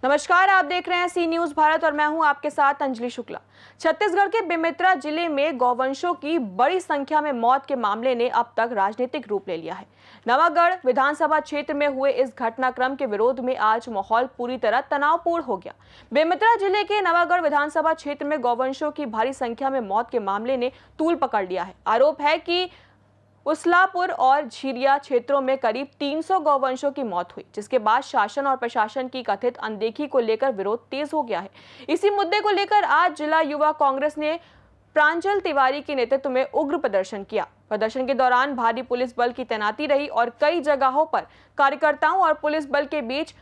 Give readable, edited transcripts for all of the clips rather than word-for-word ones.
नमस्कार, आप देख रहे हैं सी न्यूज भारत और मैं हूं आपके साथ अंजलि शुक्ला। छत्तीसगढ़ के बेमेतरा जिले में गौवंशों की बड़ी संख्या में मौत के मामले ने अब तक राजनीतिक रूप ले लिया है। नवागढ़ विधानसभा क्षेत्र में हुए इस घटनाक्रम के विरोध में आज माहौल पूरी तरह तनावपूर्ण हो गया। बेमेतरा जिले के नवागढ़ विधानसभा क्षेत्र में गौवंशों की भारी संख्या में मौत के मामले ने तूल पकड़ लिया है। आरोप है कि उसलापुर और झीरिया क्षेत्रों में करीब 300 गौवंशों की मौत हुई, जिसके बाद शासन और प्रशासन की कथित अनदेखी को लेकर विरोध तेज हो गया है। इसी मुद्दे को लेकर आज जिला युवा कांग्रेस ने प्रांजल तिवारी के नेतृत्व में उग्र प्रदर्शन किया। प्रदर्शन के दौरान भारी पुलिस बल की तैनाती रही और कई जगहों पर कार्यकर्ताओं और पुलिस बल के बीच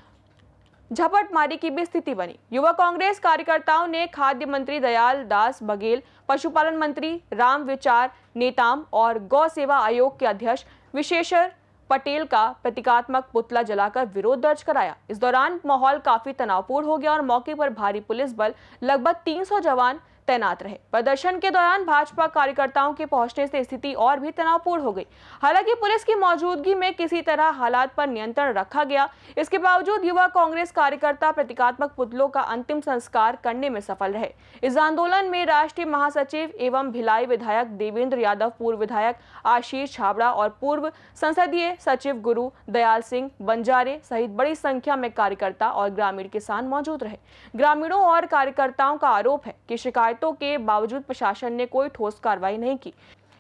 झपटमारी की भी स्थिति बनी। युवा कांग्रेस कार्यकर्ताओं ने खाद्य मंत्री दयाल दास बघेल, पशुपालन मंत्री राम विचार नेताम और गौ सेवा आयोग के अध्यक्ष विशेश्वर पटेल का प्रतीकात्मक पुतला जलाकर विरोध दर्ज कराया। इस दौरान माहौल काफी तनावपूर्ण हो गया और मौके पर भारी पुलिस बल लगभग 300 जवान तैनात रहे। प्रदर्शन के दौरान भाजपा कार्यकर्ताओं के पहुंचने से स्थिति और भी तनावपूर्ण हो गई। हालांकि पुलिस की मौजूदगी में किसी तरह हालात पर नियंत्रण रखा गया। इसके बावजूद युवा कांग्रेस कार्यकर्ता प्रतीकात्मक पुतलों का अंतिम संस्कार करने में सफल रहे। इस आंदोलन में राष्ट्रीय महासचिव एवं भिलाई विधायक देवेंद्र यादव, पूर्व विधायक आशीष छाबड़ा और पूर्व संसदीय सचिव गुरु दयाल सिंह बंजारे सहित बड़ी संख्या में कार्यकर्ता और ग्रामीण किसान मौजूद रहे। ग्रामीणों और कार्यकर्ताओं का आरोप है कि शिकायतों के बावजूद प्रशासन ने कोई ठोस कार्रवाई नहीं की।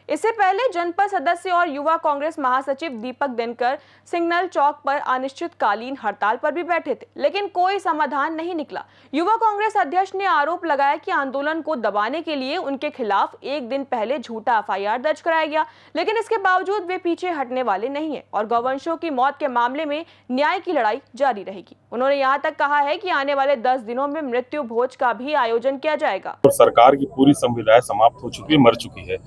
इससे पहले जनपद सदस्य और युवा कांग्रेस महासचिव दीपक दिनकर सिग्नल चौक पर अनिश्चितकालीन हड़ताल पर भी बैठे थे, लेकिन कोई समाधान नहीं निकला। युवा कांग्रेस अध्यक्ष ने आरोप लगाया कि आंदोलन को दबाने के लिए उनके खिलाफ एक दिन पहले झूठा एफआईआर दर्ज कराया गया, लेकिन इसके बावजूद वे पीछे हटने वाले नहीं है और गौवंशों की मौत के मामले में न्याय की लड़ाई जारी रहेगी। उन्होंने यहाँ तक कहा है कि आने वाले 10 दिनों में मृत्यु भोज का भी आयोजन किया जाएगा। सरकार की पूरी संविधाएं समाप्त हो चुकी है, मर चुकी है।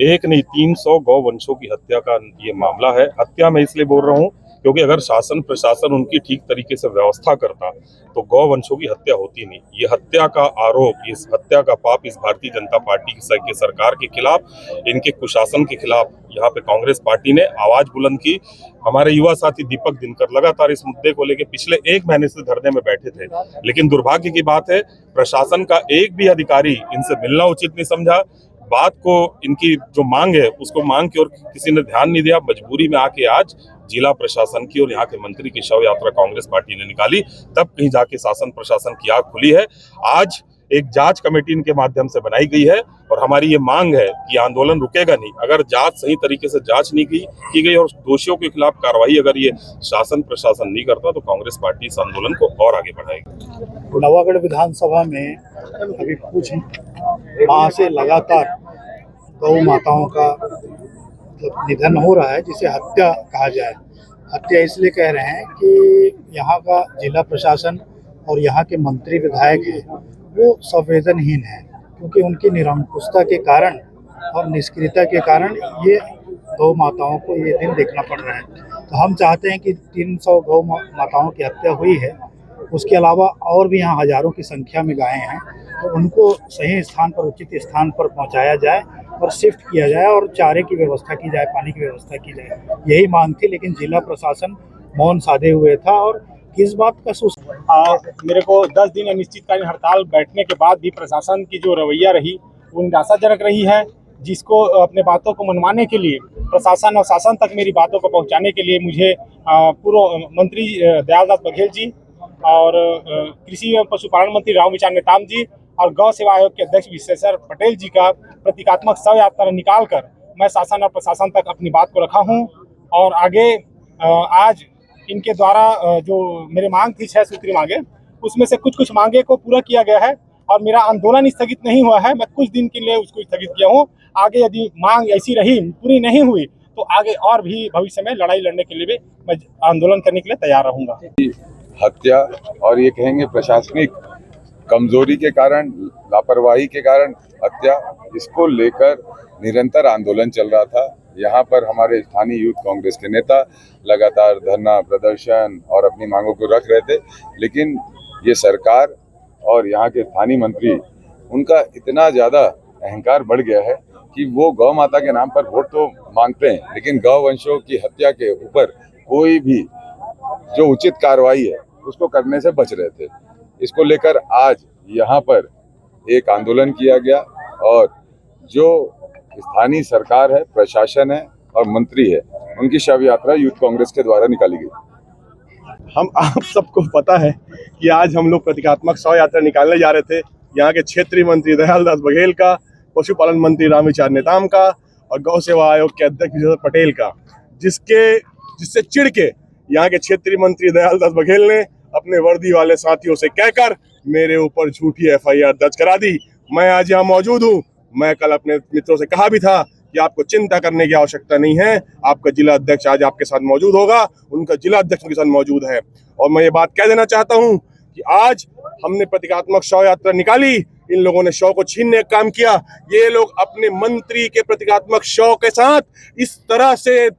एक नहीं 300 गौवंशों की हत्या का ये मामला है। हत्या मैं इसलिए बोल रहा हूँ क्योंकि अगर शासन प्रशासन उनकी ठीक तरीके से व्यवस्था करता तो गौवंशों की हत्या होती नहीं। ये हत्या का आरोप, इस हत्या का पाप इस भारतीय जनता पार्टी की सरकार के खिलाफ, इनके कुशासन के खिलाफ यहाँ पे कांग्रेस पार्टी ने आवाज बुलंद की। हमारे युवा साथी दीपक दिनकर लगातार इस मुद्दे को लेकर पिछले 1 महीने से धरने में बैठे थे, लेकिन दुर्भाग्य की बात है प्रशासन का एक भी अधिकारी इनसे मिलना उचित नहीं समझा। बात को, इनकी जो मांग है उसको मांग की और किसी ने ध्यान नहीं दिया। मजबूरी में आके आज जिला प्रशासन की और यहाँ के मंत्री की शव यात्रा कांग्रेस पार्टी ने निकाली, तब कहीं जाके शासन प्रशासन की आंख खुली है। आज एक जांच कमेटी इनके माध्यम से बनाई गई है और हमारी ये मांग है कि आंदोलन रुकेगा नहीं। अगर जांच सही तरीके से जांच नहीं की गई और दोषियों के खिलाफ कार्रवाई अगर ये शासन प्रशासन नहीं करता तो कांग्रेस पार्टी इस आंदोलन को और आगे बढ़ाएगी। नवागढ़ विधानसभा में अभी कुछ माह से लगातार गौ माताओं का निधन हो रहा है, जिसे हत्या कहा जाए। हत्या इसलिए कह रहे हैं कि यहाँ का जिला प्रशासन और यहाँ के मंत्री विधायक हैं वो संवेदनहीन है, क्योंकि उनकी निरंकुशता के कारण और निष्क्रियता के कारण ये गौ माताओं को ये दिन देखना पड़ रहा है। तो हम चाहते हैं कि 300 गौ माताओं की हत्या हुई है, उसके अलावा और भी यहाँ हजारों की संख्या में गायें हैं, तो उनको सही स्थान पर, उचित स्थान पर पहुँचाया जाए और शिफ्ट किया जाए और चारे की व्यवस्था की जाए, पानी की व्यवस्था की जाए। यही मांग थी, लेकिन जिला प्रशासन मौन साधे हुए था और किस बात का मेरे को 10 दिन अनिश्चितकालीन हड़ताल बैठने के बाद भी प्रशासन की जो रवैया रही वो निराशाजनक रही है, जिसको अपने बातों को मनवाने के लिए प्रशासन और शासन तक मेरी बातों को पहुंचाने के लिए मुझे पूर्व मंत्री दयाल दास बघेल जी और कृषि एवं पशुपालन मंत्री राम विचार नेताम जी और गौ सेवा आयोग के अध्यक्ष विशेश्वर पटेल जी का प्रतीकात्मक शव यात्रा निकाल कर मैं शासन और प्रशासन तक अपनी बात को रखा हूं। और आगे आज इनके द्वारा जो मेरी मांग थी 6 सूत्री मांगे, उसमें से कुछ मांगे को पूरा किया गया है और मेरा आंदोलन स्थगित नहीं हुआ है। मैं कुछ दिन के लिए उसको स्थगित किया हूँ। आगे यदि मांग ऐसी रही, पूरी नहीं हुई, तो आगे और भी भविष्य में लड़ाई लड़ने के लिए भी मैं आंदोलन करने के लिए तैयार रहूँगा। हत्या और ये कहेंगे प्रशासनिक कमजोरी के कारण, लापरवाही के कारण हत्या, इसको लेकर निरंतर आंदोलन चल रहा था। यहाँ पर हमारे स्थानीय यूथ कांग्रेस के नेता लगातार धरना प्रदर्शन और अपनी मांगों को रख रहे थे, लेकिन ये सरकार और यहाँ के स्थानीय मंत्री, उनका इतना ज़्यादा अहंकार बढ़ गया है कि वो गौ माता के नाम पर वोट तो मांगते हैं, लेकिन गौ वंशों की हत्या के ऊपर कोई भी जो उचित कार्रवाई है उसको करने से बच रहे थे। इसको लेकर आज यहाँ पर एक आंदोलन किया गया और जो स्थानीय सरकार है, प्रशासन है और मंत्री है, उनकी शव यात्रा यूथ कांग्रेस के द्वारा निकाली गई। हम आप सबको पता है कि आज हम लोग प्रतीकात्मक शव यात्रा निकालने जा रहे थे। यहाँ के क्षेत्रीय मंत्री दयालदास बघेल का, पशुपालन मंत्री रामविचार नेताम का और गौ सेवा आयोग के अध्यक्ष विजय पटेल का, जिससे चिढ़ के यहाँ के क्षेत्रीय मंत्री दयालदास बघेल ने अपने वर्दी वाले साथियों से कहकर मेरे ऊपर झूठी एफआईआर दर्ज करा दी। मैं आज यहाँ मौजूद हूँ। मैं कल अपने मित्रों से कहा भी था कि आपको चिंता करने की आवश्यकता नहीं है, आपका जिला अध्यक्ष आज आपके साथ मौजूद होगा, उनका जिला अध्यक्ष उनके साथ मौजूद है। और मैं ये बात कह देना चाहता हूँ कि आज हमने प्रतीकात्मक शव यात्रा निकाली, इन लोगों ने शव को छीनने का काम किया। ये लोग अपने मंत्री के प्रतीकात्मक शव के साथ इस तरह से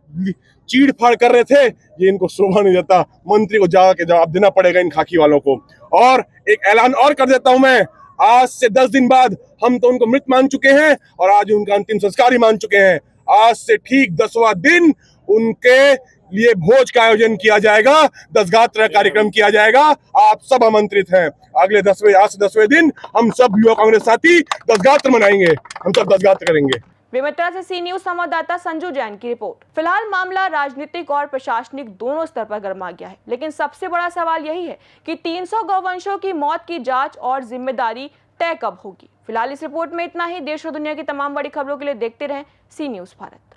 चीड़ फाड़ कर रहे थे, ये इनको शोभा नहीं देता। मंत्री को जाके जवाब देना पड़ेगा इन खाकी वालों को। और एक ऐलान और कर देता हूं मैं, आज से 10 दिन बाद हम तो उनको मृत मान चुके हैं और आज उनका अंतिम संस्कार ही मान चुके हैं। आज से ठीक 10वां दिन उनके लिए भोज का आयोजन किया जाएगा, 10 गात्र कार्यक्रम किया जाएगा। आप सब आमंत्रित हैं। अगले 10वें दिन हम सब युवा कांग्रेस साथी 10 गात्र मनाएंगे, हम सब 10 गात्र करेंगे। बेमेतरा से सी न्यूज संवाददाता संजू जैन की रिपोर्ट। फिलहाल मामला राजनीतिक और प्रशासनिक दोनों स्तर पर गर्मा गया है, लेकिन सबसे बड़ा सवाल यही है कि 300 गौवंशों की मौत की जांच और जिम्मेदारी तय कब होगी। फिलहाल इस रिपोर्ट में इतना ही। देश और दुनिया की तमाम बड़ी खबरों के लिए देखते रहें सी न्यूज भारत।